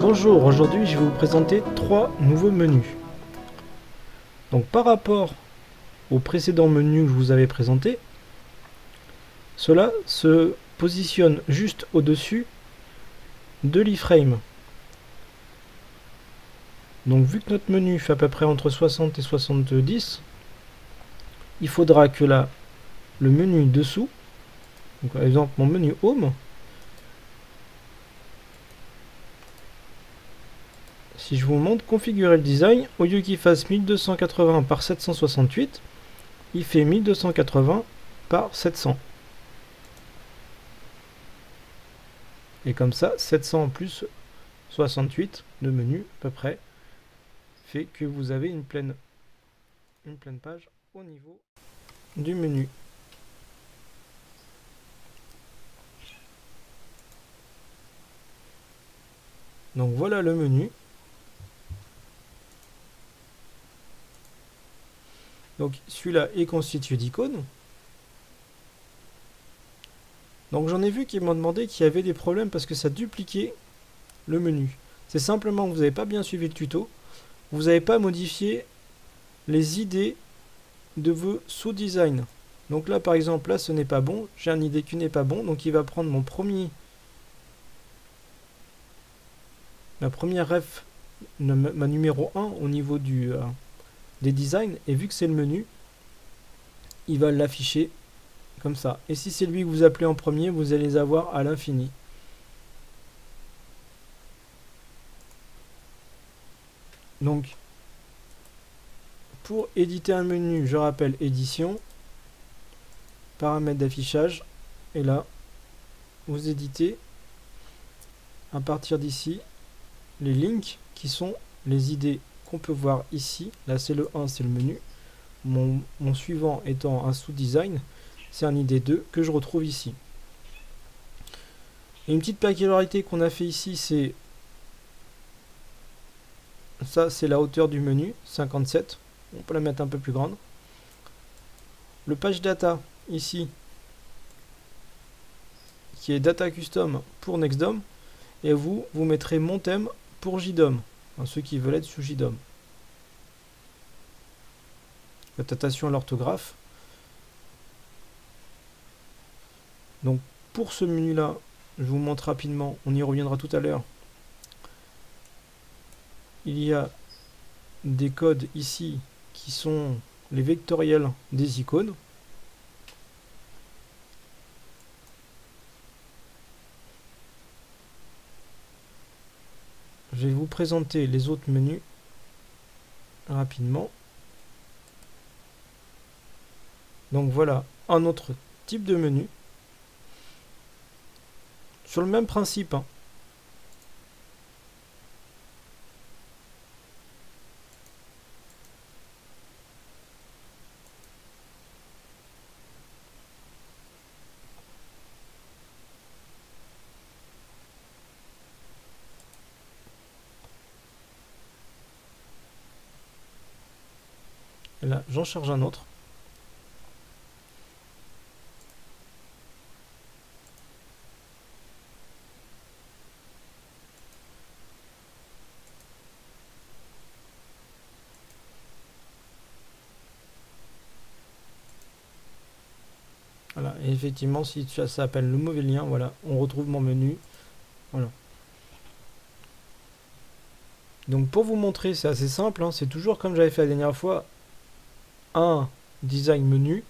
Bonjour, aujourd'hui je vais vous présenter 3 nouveaux menus. Donc par rapport au précédent menu que je vous avais présenté, cela se positionne juste au-dessus de l'iframe. Donc vu que notre menu fait à peu près entre 60 et 70, il faudra que là, le menu dessous, donc par exemple mon menu Home, si je vous montre configurer le design, au lieu qu'il fasse 1280 par 768, il fait 1280 par 700. Et comme ça, 700 plus 68 de menu à peu près fait que vous avez une pleine page au niveau du menu. Donc voilà le menu. Donc celui-là est constitué d'icônes. Donc j'en ai vu qui m'ont demandé qu'il y avait des problèmes parce que ça dupliquait le menu. C'est simplement que vous n'avez pas bien suivi le tuto. Vous n'avez pas modifié les idées de vos sous-designs. Donc là par exemple, là ce n'est pas bon. J'ai un ID qui n'est pas bon. Donc il va prendre ma première ref, ma numéro 1 au niveau des designs. Et vu que c'est le menu, il va l'afficher comme ça. Et si c'est lui que vous appelez en premier, vous allez les avoir à l'infini. Donc, pour éditer un menu, je rappelle édition, paramètres d'affichage, et là, vous éditez à partir d'ici les links qui sont les idées qu'on peut voir ici. Là, c'est le 1, c'est le menu. Mon suivant étant un sous-design, c'est un ID 2 que je retrouve ici. Et une petite particularité qu'on a fait ici, c'est ça, c'est la hauteur du menu, 57. On peut la mettre un peu plus grande. Le page data, ici, qui est data custom pour Nextdom. Et vous mettrez mon thème pour JDOM. Enfin, ceux qui veulent être sous JDOM. Faites attention à l'orthographe. Donc, pour ce menu-là, je vous montre rapidement, on y reviendra tout à l'heure. Il y a des codes ici qui sont les vectoriels des icônes. Je vais vous présenter les autres menus rapidement. Donc voilà un autre type de menu. Sur le même principe, hein. Et là, j'en charge un autre. Voilà, et effectivement, si ça s'appelle le mauvais lien, voilà, on retrouve mon menu. Voilà. Donc pour vous montrer, c'est assez simple, hein, c'est toujours comme j'avais fait la dernière fois, un design menu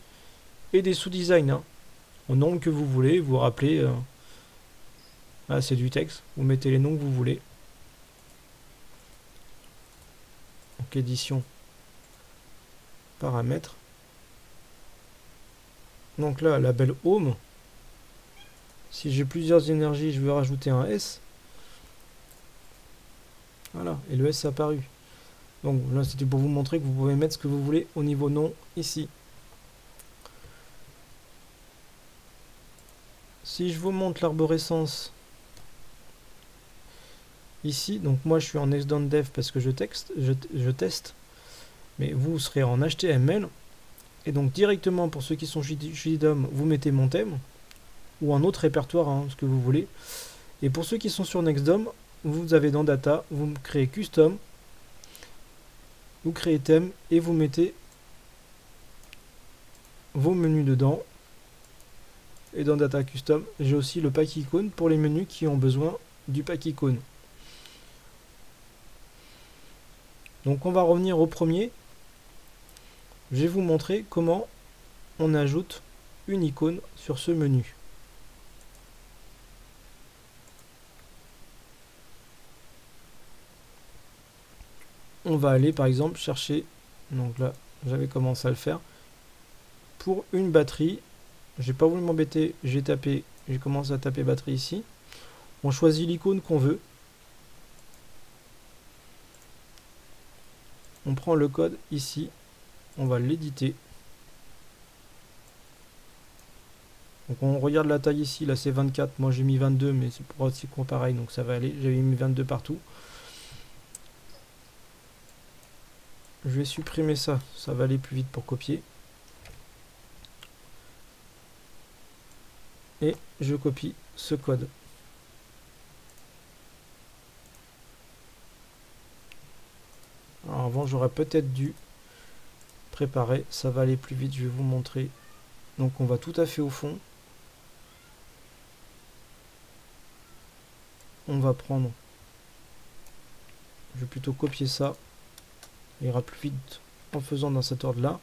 et des sous-designs, hein, au nombre que vous voulez. Vous vous rappelez, là c'est du texte, vous mettez les noms que vous voulez. Donc édition, paramètres. Donc là, label Home. Si j'ai plusieurs énergies, je vais rajouter un S. Voilà, et le S est apparu. Donc là, c'était pour vous montrer que vous pouvez mettre ce que vous voulez au niveau nom ici. Si je vous montre l'arborescence ici, donc moi je suis en Nextdom Dev parce que je teste, mais vous serez en HTML. Et donc directement pour ceux qui sont JDOM, vous mettez mon thème ou un autre répertoire, hein, ce que vous voulez. Et pour ceux qui sont sur Nextdom, vous avez dans Data, vous créez Custom, vous créez thème et vous mettez vos menus dedans. Et dans Data Custom, j'ai aussi le pack icône pour les menus qui ont besoin du pack icône. Donc on va revenir au premier. Je vais vous montrer comment on ajoute une icône sur ce menu. On va aller par exemple chercher, donc là j'avais commencé à le faire, pour une batterie. J'ai pas voulu m'embêter, j'ai commencé à taper batterie ici. On choisit l'icône qu'on veut. On prend le code ici, on va l'éditer. Donc on regarde la taille ici, là c'est 24, moi j'ai mis 22, mais c'est pour aussi pareil, donc ça va aller. J'avais mis 22 partout. Je vais supprimer ça, ça va aller plus vite pour copier. Et je copie ce code. Alors avant j'aurais peut-être dû préparer, ça va aller plus vite, je vais vous montrer. Donc on va tout à fait au fond. On va prendre, je vais plutôt copier ça, il ira plus vite en faisant dans cet ordre là.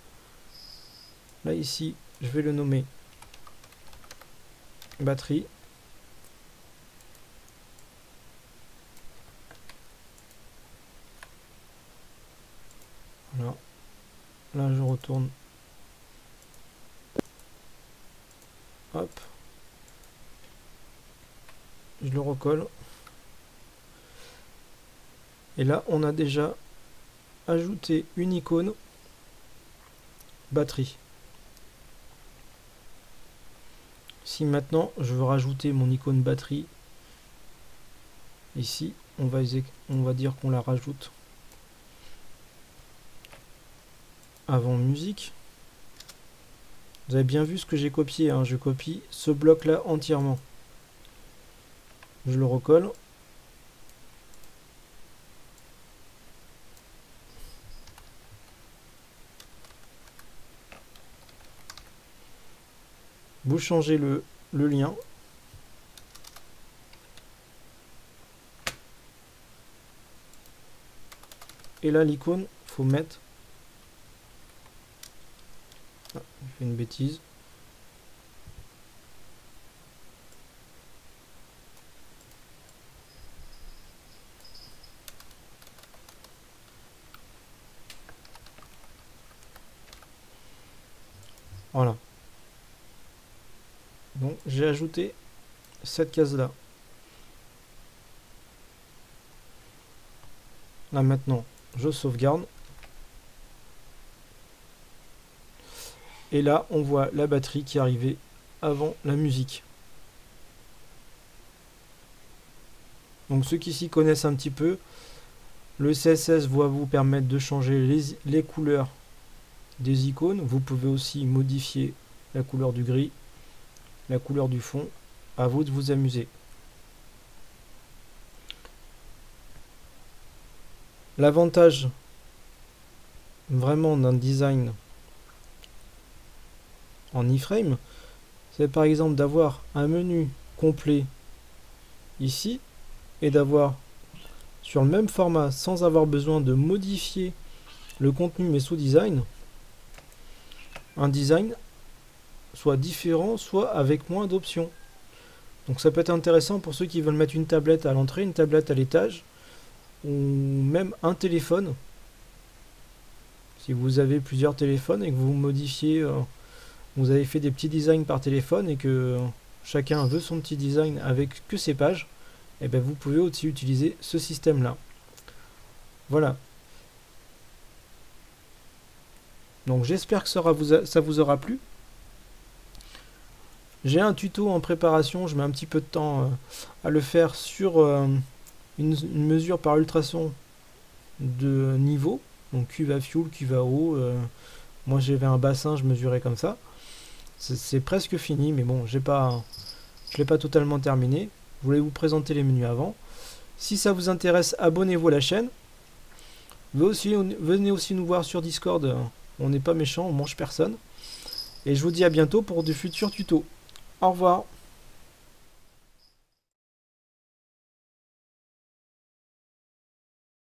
Là ici je vais le nommer batterie. Voilà. Là je retourne, hop, je le recolle. Et là, on a déjà ajouté une icône batterie. Si maintenant je veux rajouter mon icône batterie, ici, on va dire qu'on la rajoute avant musique. Vous avez bien vu ce que j'ai copié, hein, je copie ce bloc là entièrement. Je le recolle. Vous changez le lien. Et là, l'icône, faut mettre... Ah, j'ai fait une bêtise. Voilà. Donc j'ai ajouté cette case là. Là maintenant je sauvegarde. Et là on voit la batterie qui est arrivée avant la musique. Donc ceux qui s'y connaissent un petit peu, le CSS va vous permettre de changer les couleurs des icônes. Vous pouvez aussi modifier la couleur du gris, la couleur du fond, à vous de vous amuser. L'avantage vraiment d'un design en iframe, c'est par exemple d'avoir un menu complet ici et d'avoir sur le même format sans avoir besoin de modifier le contenu mais sous design, un design soit différent, soit avec moins d'options. Donc ça peut être intéressant pour ceux qui veulent mettre une tablette à l'entrée, une tablette à l'étage, ou même un téléphone. Si vous avez plusieurs téléphones et que vous modifiez, vous avez fait des petits designs par téléphone et que chacun veut son petit design avec que ses pages, et bien vous pouvez aussi utiliser ce système là. Voilà. Donc j'espère que ça vous aura plu. J'ai un tuto en préparation, je mets un petit peu de temps à le faire sur une mesure par ultrason de niveau, donc cuve à fuel, cuve à eau. Moi j'avais un bassin, je mesurais comme ça. C'est presque fini, mais bon, je l'ai pas totalement terminé. Je voulais vous présenter les menus avant. Si ça vous intéresse, abonnez-vous à la chaîne. Venez aussi nous voir sur Discord. On n'est pas méchant, on mange personne. Et je vous dis à bientôt pour de futurs tutos. Au revoir.